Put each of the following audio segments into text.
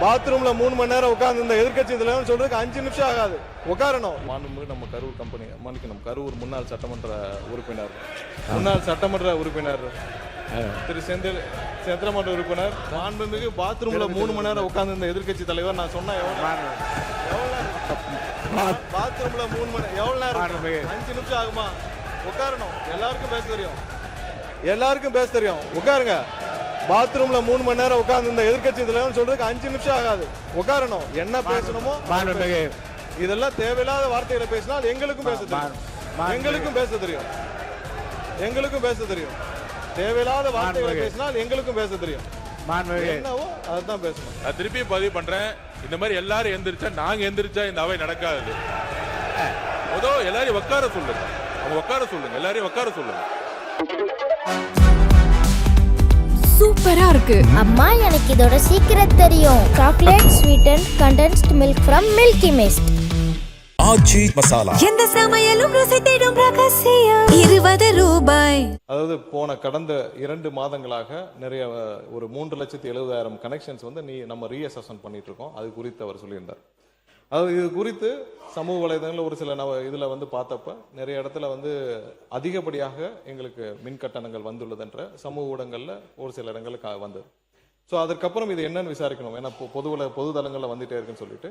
பாத்ரூம்ல 3 மணி நேரம் உட்கார்ந்து இந்த எதிர்க்கட்சி தலைவர் சொல்றதுக்கு 5 நிமிஷம் ஆகாது. உட்காரணும். மாண்புமிகு நம்ம கரூர் கம்பெனி மன்னிக்கணும், கரூர் முன்னாள் சட்டமன்ற உறுப்பினர் திரு சந்திரமன்ற உறுப்பினர் மாண்புமிகு பாத்ரூம்ல 3 மணி நேரம் உட்கார்ந்து இந்த எதிர்க்கட்சி தலைவர் நான் சொன்னா பாத்ரூம்ல 3 மணி எவ்வளவு நேரம்? 5 நிமிஷம் ஆகுமா? உட்காரணும். எல்லாருக்கும் பேச தெரியும். உட்காருங்க. பாத்ரூம்ல 3 மணி நேரம் உட்கார்ந்து இந்த எதிர்க்கட்சி தலைவர் சொல்றதுக்கு 5 நிமிஷம் ஆகாது. உட்காரணும். என்ன பேசணுமோ இதெல்லாம் தேவையில்லாத வார்த்தைகளை பேசினால் எங்களுக்கும் பேச தெரியும். தேவையில்லாத வார்த்தைகளை பேசினால் எங்களுக்கும் பேச தெரியும். என்னவோ அதுதான் பேசணும். நான் திருப்பி பதிவு பண்றேன். இந்த மாதிரி எல்லாரும் எந்திரிச்சா நாங்க எந்திரிச்சா இந்த அவை நடக்காது. எல்லாரையும் உட்கார சொல்லுங்க. எல்லாரையும் உட்கார சொல்லுங்க. சூப்பரா இருக்கு அம்மா, எனக்கு இதோட சீக்கிரம் தெரியும். Chocolate sweetened condensed milk from Milky Mist. Aachi Masala. எந்த சமையலும் ருசி தேடும் ரகசியம் 20 ரூபாய். அதாவது கடந்த 2 மாதங்களாக நிறைய ஒரு 3,70,000 கனெக்ஷன்ஸ் வந்து நம்ம ரீஅசஸ்மென்ட் பண்ணிட்டு இருக்கோம். அது குறித்து அவர் சொல்லியிருந்தார். அதாவது இது குறித்து சமூக வலைதளங்களில் ஒரு சில இதில் வந்து பார்த்தப்ப நிறைய இடத்துல வந்து அதிகப்படியாக எங்களுக்கு மின் கட்டணங்கள் வந்துள்ளதுன்ற சமூக ஊடகங்களில் ஒரு சில இடங்களுக்கு வந்தது. ஸோ அதற்கப்புறம் இது என்னன்னு விசாரிக்கணும். ஏன்னா பொது தளங்களில் வந்துட்டே இருக்குன்னு சொல்லிட்டு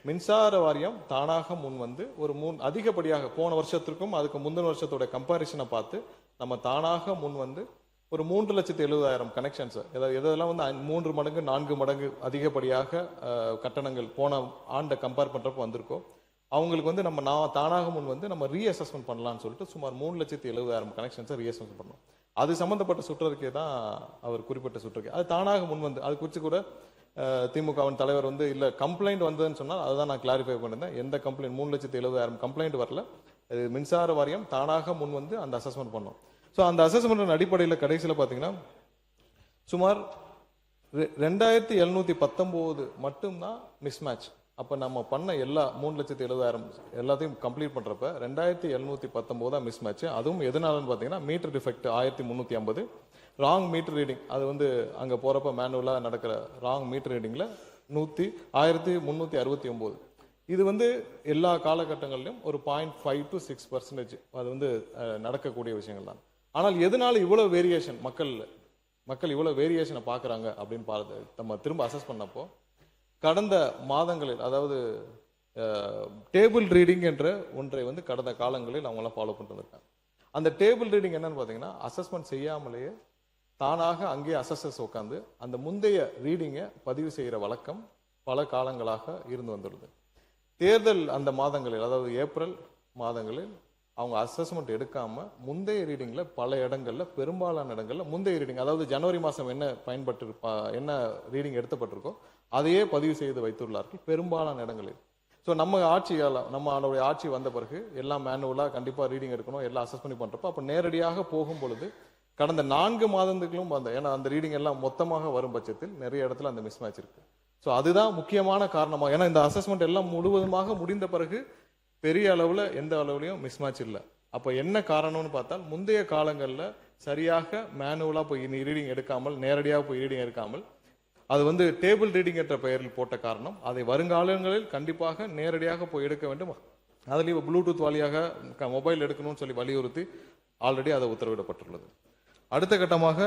மின்சார வாரியம் தானாக முன் வந்து ஒரு அதிகப்படியாக போன வருஷத்திற்கும் அதுக்கு முந்தின வருஷத்தோட கம்பாரிசனை பார்த்து நம்ம தானாக முன் வந்து ஒரு 3,70,000 கனெக்ஷன்ஸ், எதெல்லாம் வந்து 3 மடங்கு 4 மடங்கு அதிகப்படியாக கட்டணங்கள் போன ஆண்டை கம்பேர் பண்ணுறப்போ வந்திருக்கோ அவங்களுக்கு வந்து நான் தானாக முன் வந்து நம்ம ரீஅசஸ்மெண்ட் பண்ணலாம்னு சொல்லிட்டு சுமார் 3,70,000 கனெக்ஷன்ஸை ரீஅசஸ்மெண்ட் பண்ணோம். அது சம்மந்தப்பட்ட சுற்றறிக்கை தான் அவர் குறிப்பிட்ட சுற்றறிக்கை. அது தானாக முன் வந்து அது குறித்து கூட திமுகவின் தலைவர் வந்து இல்லை கம்ப்ளைண்ட் வந்ததுன்னு சொன்னால் அதுதான் நான் கிளாரிஃபை பண்ணியிருந்தேன். எந்த கம்ப்ளைண்ட் 3,70,000 கம்ப்ளைண்ட் வரல. மின்சார வாரியம் தானாக முன் வந்து அந்த அசஸ்மெண்ட் பண்ணோம். ஸோ அந்த அசஸ்மெண்ட் அடிப்படையில் கடைசியில் பார்த்தீங்கன்னா சுமார் 2,719 மட்டும்தான் மிஸ்மேட்ச். அப்போ நம்ம பண்ண எல்லா 3,70,000 எல்லாத்தையும் கம்ப்ளீட் பண்ணுறப்ப 2,719 தான் மிஸ்மேட்ச். அதுவும் எதனாலன்னு பார்த்தீங்கன்னா meter defect 1,350, wrong meter reading அது வந்து அங்கே போகிறப்ப மேனுவலாக நடக்கிற ராங் மீட்டர் ரீடிங்கில் 1,369. இது வந்து எல்லா காலகட்டங்களிலும் ஒரு 0.5 to 6% அது வந்து நடக்கக்கூடிய விஷயங்கள் தான். ஆனால் எதனால இவ்வளோ வேரியேஷன் மக்கள் இவ்வளோ வேரியேஷனை பார்க்குறாங்க அப்படின்னு நம்ம திரும்ப அசஸ் பண்ணப்போ கடந்த மாதங்களில் அதாவது டேபிள் ரீடிங் என்ற ஒன்றை வந்து கடந்த காலங்களில் அவங்களாம் ஃபாலோ பண்ணிட்டு வந்திருக்காங்க. அந்த டேபிள் ரீடிங் என்னன்னு பார்த்தீங்கன்னா அசஸ்மெண்ட் செய்யாமலேயே தானாக அங்கேயே அசஸர்ஸ் உட்காந்து அந்த முந்தைய ரீடிங்கை பதிவு செய்கிற வழக்கம் பல காலங்களாக இருந்து வந்துடுது. தேர்தல் அந்த மாதங்களில் அதாவது ஏப்ரல் மாதங்களில் அவங்க அசஸ்மெண்ட் எடுக்காம முந்தைய ரீடிங்ல பல இடங்கள்ல பெரும்பாலான இடங்கள்ல முந்தைய ரீடிங் அதாவது ஜனவரி மாதம் என்ன ரீடிங் எடுக்கப்பட்டிருக்கோ அதையே பதிவு செய்து வைத்துள்ளார்கள் பெரும்பாலான இடங்களில். ஸோ நம்மளுடைய ஆட்சி வந்த பிறகு எல்லாம் மேனுவலாக கண்டிப்பாக ரீடிங் எடுக்கணும், எல்லாம் அசஸ் பண்ணி பண்ணுறப்போ அப்போ நேரடியாக போகும் பொழுது கடந்த 4 மாதங்களும் ஏன்னா அந்த ரீடிங் எல்லாம் மொத்தமாக வரும் பட்சத்தில் நிறைய இடத்துல அந்த மிஸ்மேட்ச் இருக்கு. ஸோ அதுதான் முக்கியமான காரணமாக. ஏன்னா இந்த அசஸ்மெண்ட் எல்லாம் முழுவதுமாக முடிந்த பிறகு பெரிய அளவில் எந்த அளவுலையும் மிஸ்மேட்ச் இல்லை. அப்போ என்ன காரணம்னு பார்த்தால் முந்தைய காலங்களில் சரியாக மேனுவலாக போய் ரீடிங் எடுக்காமல் நேரடியாக போய் ரீடிங் எடுக்காமல் அது வந்து டேபிள் ரீடிங் என்ற பெயரில் போட்ட காரணம். அதை வருங்காலங்களில் கண்டிப்பாக நேரடியாக போய் எடுக்க வேண்டும். அதுலேயும் ப்ளூடூத் வழியாக மொபைல் எடுக்கணும்னு சொல்லி வலியுறுத்தி ஆல்ரெடி அதை உத்தரவிடப்பட்டுள்ளது. அடுத்த கட்டமாக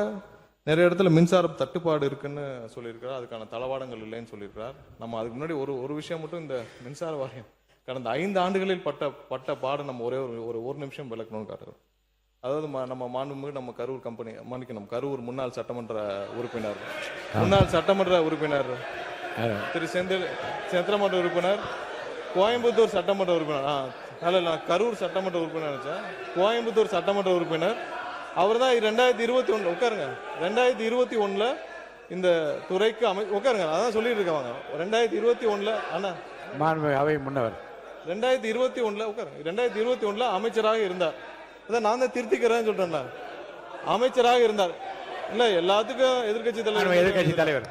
நிறைய இடத்துல மின்சார தட்டுப்பாடு இருக்குன்னு சொல்லியிருக்கிறார். அதுக்கான தளவாடங்கள் இல்லைன்னு சொல்லியிருக்கிறார். நம்ம அதுக்கு முன்னாடி ஒரு விஷயம் மட்டும் இந்த மின்சார வாரியம் கடந்த 5 ஆண்டுகளில் பட்ட பாடு நம்ம ஒரு நிமிஷம் விளக்கணும்னு காட்டுறோம். அதாவது நம்ம மாண்புமிகு நம்ம கரூர் கம்பெனி மன்னிக்கணும் கரூர் முன்னாள் சட்டமன்ற உறுப்பினர் திரு சந்திரமன்ற உறுப்பினர், கோயம்புத்தூர் சட்டமன்ற உறுப்பினர் கரூர் சட்டமன்ற உறுப்பினர் நினைச்சேன் கோயம்புத்தூர் சட்டமன்ற உறுப்பினர் அவர் தான் 2021 உட்காருங்க 2021 இந்த துறைக்கு உட்காருங்க அதான் சொல்லிட்டு இருக்காங்க 2021 அண்ணா அவை முன்னவர் 2021 உட்காருங்க 2021 அமைச்சராக இருந்தார். அதான் நான் தான் திருத்திக்கிறேன்னு சொல்றேன். அமைச்சராக இருந்தார். இல்ல எல்லாத்துக்கும் எதிர்கட்சி தலைவர்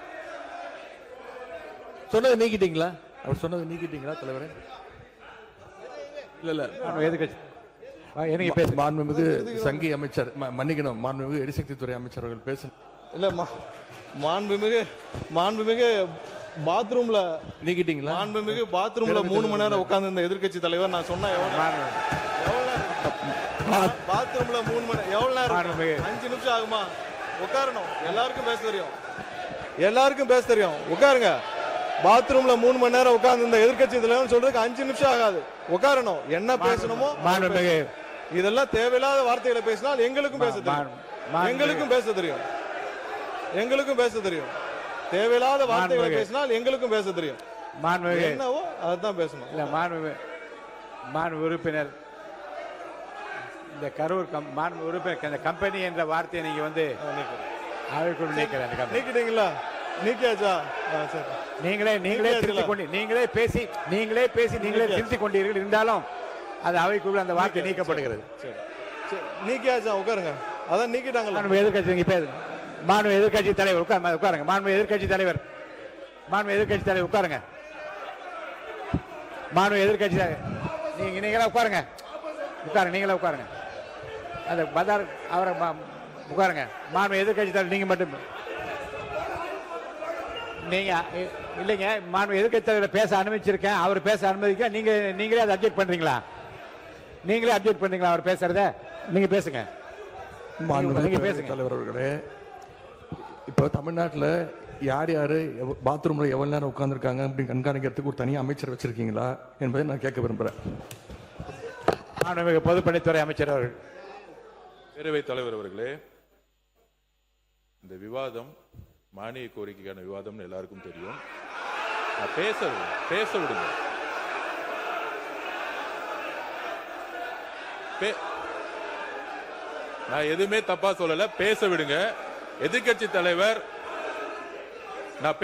சொன்னது நீக்கிட்டீங்களா? அவர் சொன்னது நீக்கிட்டீங்களா தலைவரே? இல்ல எதிர்கட்சி எனக்கு பேச மாண்புமிகு சங்கி அமைச்சர் மன்னிக்கணும் மாண்புமிகு எரிசக்தி துறை அமைச்சர் அவர்கள் பேச இல்ல மாண்புமிகு பாத்ரூம்ல நீக்கிட்டீங்களா? மாண்புமிகு பாத்ரூம்ல 3 மணி நேரம் உட்கார்ந்து இந்த எதிர்க்கட்சி தலைவர் நான் சொன்னா எவ்வளவு பாத்ரூம்ல 3 மணி எவ்வளவு நேரம்? 5 நிமிஷம் ஆகுமா? உட்காரணும். எல்லாருக்கும் பேச தெரியும், எல்லாருக்கும் பேச தெரியும். உட்காருங்க. பாத்ரூம்ல 3 மணி நேரம் உட்கார்ந்து இந்த எதிர்க்கட்சி தலைவர் சொல்றதுக்கு 5 நிமிஷம் ஆகாது. உட்காரணும். என்ன பேசணுமோ இதெல்லாம் தேவையில்லாத வார்த்தைகளை பேசினால் எங்களுக்கும் பேச தெரியும், எங்களுக்கும் பேச தெரியும், எங்களுக்கும் பேச தெரியும். தேவையில்லாத வார்த்தைகளை பேசினால் எங்களுக்கும் பேச தெரியும். என்னவோ அதான் பேசணும். இல்ல மாண்பு உறுப்பினர், இந்த கரூர் மாண்பு உறுப்பினர் இந்த கம்பெனி என்ற வார்த்தையை நீங்க வந்து அவைக்குள் நீக்கிட்டீங்களா? நீக்கியாச்சா? சரி. நீங்களே பேசி திருத்திக் கொண்டீர்கள். இருந்தாலும் அது அவைக்குள் அந்த வார்த்தை நீக்கப்படுகிறது. நீக்கியாச்சா? உட்காருங்க. அதான் நீக்கிட்டாங்களா? மாண்பு எதிர்க்கட்சி தலைவர் உட்காருங்க. மாண்பு எதிர்க்கட்சி தலைவர் உட்காருங்க. மாண்பு எதிர்க்கட்சி தலைவர் நீங்களா உட்காருங்க. நீங்களா உட்காருங்க. அந்த பதார் அவரை உட்காருங்க. மாண்பு எதிர்க்கட்சி தலைவர் நீங்க மட்டும் நீங்க இல்லைங்க. மாண்பு எதிர்க்கட்சி தலைவர் பேச அனுமதிச்சிருக்கேன். அவர் பேச அனுமதிக்க நீங்களே அதை அப்ஜெக்ட் பண்றீங்களா? அவர் பேசுறத நீங்க பேசுங்க. மாண்புமிகு பேசுங்க தலைவர் அவர்களே. இப்போ தமிழ்நாட்டில் யார் பாத்ரூம்ல எவ்வளவு நேரம் உட்கார்ந்துருக்காங்க அப்படின்னு கண்காணிக்கிறதுக்கு ஒரு தனி அமைச்சர் வச்சிருக்கீங்களா என்பதை நான் கேட்க விரும்புறேன். மாண்புமிகு பொதுப்பணித்துறை அமைச்சர் அவர்கள். பேரவைத் தலைவர் அவர்களே, இந்த விவாதம் மானிய கோரிக்கைக்கான விவாதம்னு எல்லாருக்கும் தெரியும். பேச விடுங்க. நான் எதுவுமே தப்பா சொல்லல. பேச விடுங்க. எதிர்க்கட்சி தலைவர் நான்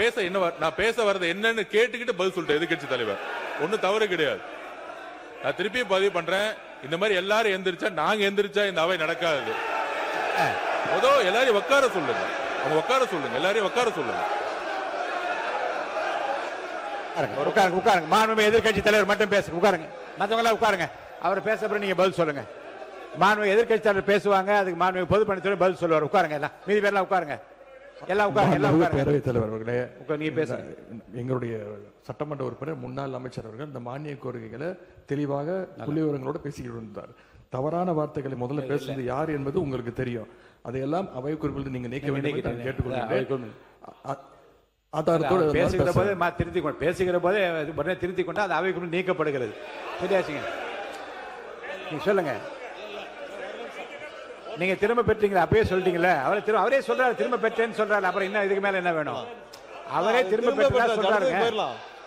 பேச வர்றது என்னன்னு கேட்டுக்கிட்டு பதில் சொல்லிட்டேன். எதிர்க்கட்சி தலைவர் ஒன்னும் தவறு கிடையாது. நான் திருப்பியும் பதிவு பண்றேன். இந்த மாதிரி எல்லாரும் எந்திரிச்சா நாங்க எந்திரிச்சா இந்த அவை நடக்காது. எல்லாரையும் உட்கார சொல்லுங்க. அவங்க உட்கார சொல்லுங்க. எல்லாரையும் உட்கார சொல்லுங்க. உட்காருங்க. மாண்புமிகு எதிர்க்கட்சி தலைவர் மட்டும் பேசுங்க. உட்காருங்க. மற்றவங்க எல்லாம் உட்காருங்க. அவர் பேச அப்புறம் நீங்க பதில் சொல்லுங்க. மாண்புமிகு எதிர்க்கட்சி தலைவர் பேசுவாங்க. அதுக்கு மாண்புமிகு பொதுப்பணித்துறை பதில் சொல்லுவார். உட்காருங்க. எல்லாம் மீதி பேர்லாம் உட்காருங்க. பேரவைத் தலைவர் அவர்களே, நீங்க பேசுங்க. எங்களுடைய சட்டமன்ற உறுப்பினர் முன்னாள் அமைச்சர் அவர்கள் இந்த மானிய கோரிக்கைகளை தெளிவாக புள்ளிவிவரங்களோட பேசிக்கிட்டு இருந்தார். தவறான வார்த்தைகளை முதல்ல பேசுறது யார் என்பது உங்களுக்கு தெரியும். அதையெல்லாம் அவை குறிப்பில் நீங்க நீக்க வேண்டும் கேட்டுக்கொள்கிறேன். பேசுகிற போதே உடனே திருத்திக் கொண்டா அது அவை குறிப்பில் நீக்கப்படுகிறது. சரியாச்சுங்க. நீங்க சொல்லுங்க. நீங்க திரும்ப பெற்றீங்களா? அப்பயே சொல்லிட்டீங்களா? அவரே சொல்றாரு திரும்ப பெற்றேன்னு சொல்றாரு. அப்புறம் என்ன இதுக்கு மேல என்ன வேணும்? அவரே திரும்ப பெற்றா சொல்றாருங்க.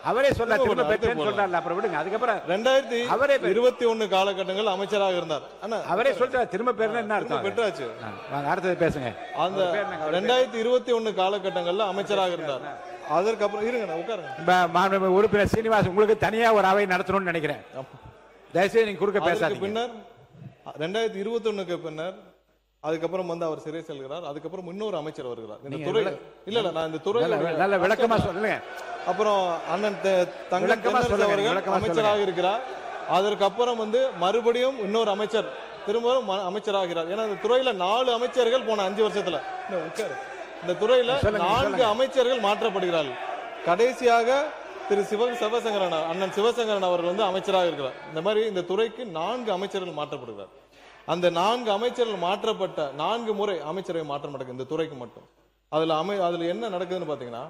அவரே சொல்ல திரும்ப பெற்றேன்னு சொல்றாரு. அப்புறம் விடுங்க. அதுக்கப்புறம் 2021 காலகட்டங்கள் அமைச்சராக இருந்தார். அவரே சொல்றாரு திரும்ப பெறணும். என்ன அர்த்தம்? பெற்றாச்சு. வாங்க அடுத்தது பேசுங்க. அந்த 2021 காலகட்டங்கள்ல அமைச்சராக இருந்தார். அதற்கப்புறம் இருங்க உட்காருங்க. உறுப்பினர் சீனிவாஸ், உங்களுக்கு தனியா ஒரு அவை நடத்தணும்னு நினைக்கிறேன். தயவுசெய்து நீங்க குறுக்க பேசாதீங்க. பின்னர் 2021க்கு பின்னர் அதுக்கப்புறம் வந்து அவர் சிறை செல்கிறார். அதுக்கப்புறம் இன்னொரு அமைச்சர் வருகிறார். இந்த துறை இல்ல நான் இந்த துறையில நல்ல விளக்கமா சொல்லுங்க. அப்புறம் அண்ணன் தங்கம் அவர்கள் அமைச்சராக இருக்கிறார். அதற்கப்புறம் வந்து மறுபடியும் இன்னொரு அமைச்சர் திரும்பவும் அமைச்சராகிறார். ஏன்னா இந்த துறையில 4 அமைச்சர்கள் போன 5 வருஷத்துல இந்த துறையில 4 அமைச்சர்கள் மாற்றப்படுகிறார்கள். கடைசியாக திரு சிவசங்கரன் அண்ணன் சிவசங்கரன் அவர்கள் வந்து அமைச்சராக இருக்கிறார். இந்த மாதிரி இந்த துறைக்கு 4 அமைச்சர்கள் மாற்றப்படுகிறார். அந்த 4 அமைச்சர்கள் மாற்றப்பட்ட 4 முறை அமைச்சரவை மாற்றம் நடக்குது இந்த துறைக்கு மட்டும். அதுல என்ன நடக்குதுன்னு பாத்தீங்கன்னா,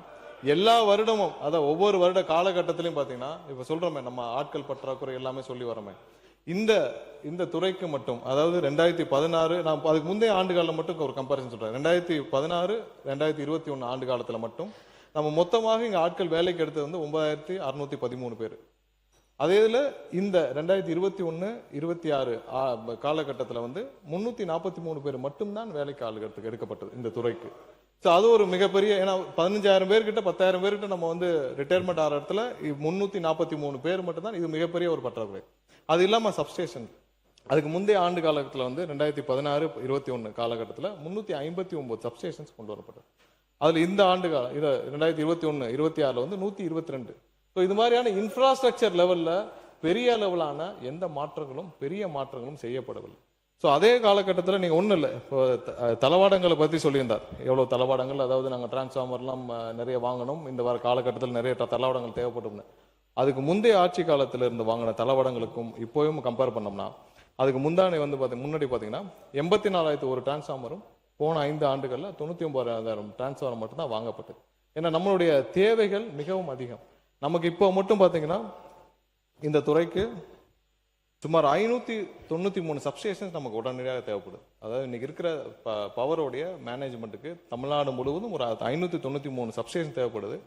எல்லா வருடமும் அதாவது ஒவ்வொரு வருட காலகட்டத்திலையும் பாத்தீங்கன்னா, இப்ப சொல்றோமே நம்ம ஆட்கள் பற்றாக்குறை எல்லாமே சொல்லி வரோமே, இந்த துறைக்கு மட்டும் அதாவது 2016 நான் அதுக்கு முந்தைய ஆண்டுகாலம் மட்டும் ஒரு கம்பேரிசன் சொல்றேன். 2016 2021 ஆண்டு காலத்துல மட்டும் நம்ம மொத்தமாக இங்க ஆட்கள் வேலைக்கு எடுத்தது வந்து 9613 பேர். அதே இதுல இந்த 2021 26 காலகட்டத்தில் வந்து 343 பேர் மட்டும்தான் வேலைக்கு ஆளுகிறதுக்கு எடுக்கப்பட்டது இந்த துறைக்கு. அது ஒரு மிகப்பெரிய, ஏன்னா 15,000 பேர்கிட்ட 10,000 பேர்கிட்ட நம்ம வந்து ரிட்டையர்மெண்ட் ஆகிற இடத்துல 343 பேர் மட்டும்தான். இது மிகப்பெரிய ஒரு பற்றாக்குறை. அது இல்லாம சப்ஸ்டேஷன் அதுக்கு முந்தைய ஆண்டு காலகட்டத்தில் வந்து 2016-21 காலகட்டத்தில் 359 சப்ஸ்டேஷன்ஸ் கொண்டு வரப்பட்டது. அதுல இந்த ஆண்டு காலம் இதை 2021-26 வந்து 122. ஸோ இது மாதிரியான இன்ஃப்ராஸ்ட்ரக்சர் லெவல்ல பெரிய அளவிலான எந்த மாற்றங்களும் பெரிய மாற்றங்களும் செய்யப்படவில்லை. ஸோ அதே காலகட்டத்தில் நீங்கள் ஒன்றும் இல்லை, இப்போ தளவாடங்களை பற்றி சொல்லியிருந்தார். எவ்வளோ தளவாடங்கள், அதாவது நாங்கள் டிரான்ஸ்ஃபார்மர்லாம் நிறைய வாங்கணும், இந்த வார காலகட்டத்தில் நிறைய தளவாடங்கள் தேவைப்படும்னு. அதுக்கு முந்தைய ஆட்சி காலத்தில் இருந்து வாங்கின தளவாடங்களுக்கும் இப்போவும் கம்பேர் பண்ணோம்னா, அதுக்கு முன்னாடி பார்த்தீங்கன்னா 84,000 ஒரு டிரான்ஸ்ஃபார்மரும் போன 5 ஆண்டுகளில் 99,000 டிரான்ஸ்ஃபார்மர் மட்டும்தான் வாங்கப்பட்டது. ஏன்னா நம்மளுடைய தேவைகள் மிகவும் அதிகம். நமக்கு இப்போ மட்டும் பார்த்தீங்கன்னா இந்த துறைக்கு சுமார் 593 சப்ஸ்டேஷன்ஸ் நமக்கு உடனடியாக தேவைப்படுது. அதாவது இன்னைக்கு இருக்கிற பவரோடைய மேனேஜ்மெண்ட்டுக்கு தமிழ்நாடு முழுவதும் ஒரு 593 சப்ஸ்டேஷன் தேவைப்படுது.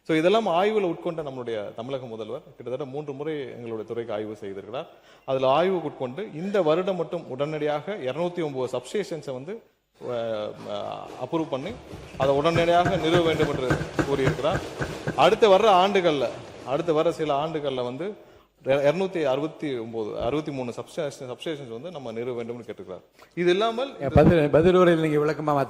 ஸோ இதெல்லாம் ஆய்வில் உட்கொண்ட நம்மளுடைய தமிழக முதல்வர் கிட்டத்தட்ட 3 முறை எங்களுடைய துறைக்கு ஆய்வு செய்திருக்கிறார். அதில் ஆய்வுக்கு உட்கொண்டு இந்த வருடம் மட்டும் உடனடியாக 209 சப்ஸ்டேஷன்ஸை வந்து அப்ரூவ் பண்ணி அதை உடனடியாக நிறுவ வேண்டும் என்று கூறியிருக்கிறார். அடுத்து வர சில ஆண்டுகளில் வந்து 263 சப்ஸ்டேஷன்ஸ் வந்து நம்ம நிறுவ வேண்டும் என்று கேட்டுக்கிறார். இது இல்லாமல் பதில் உரையில் நீங்க விளக்கமாக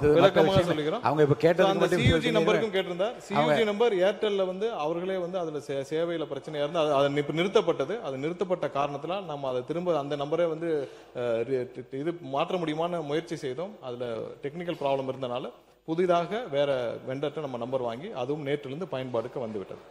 சொல்லிக்கிறோம். அவங்க இப்ப கேட்டது சியூஜி நம்பருக்கும் கேட்டிருந்தார். சியூஜி நம்பர் ஏர்டெல்ல வந்து அவர்களே வந்து அதுல சேவையில பிரச்சனையா இருந்து அது இப்ப நிறுத்தப்பட்டது. அது நிறுத்தப்பட்ட காரணத்தினால் நம்ம அதை திரும்ப அந்த நம்பரை வந்து இது மாற்ற முடியுமான முயற்சி செய்தோம். அதுல டெக்னிக்கல் ப்ராப்ளம் இருந்தனால புதிதாக வேற வெண்டர்ட்ட நம்ம நம்பர் வாங்கி அதுவும் நேற்றிலிருந்து பயன்பாடுக்கு வந்துவிட்டது.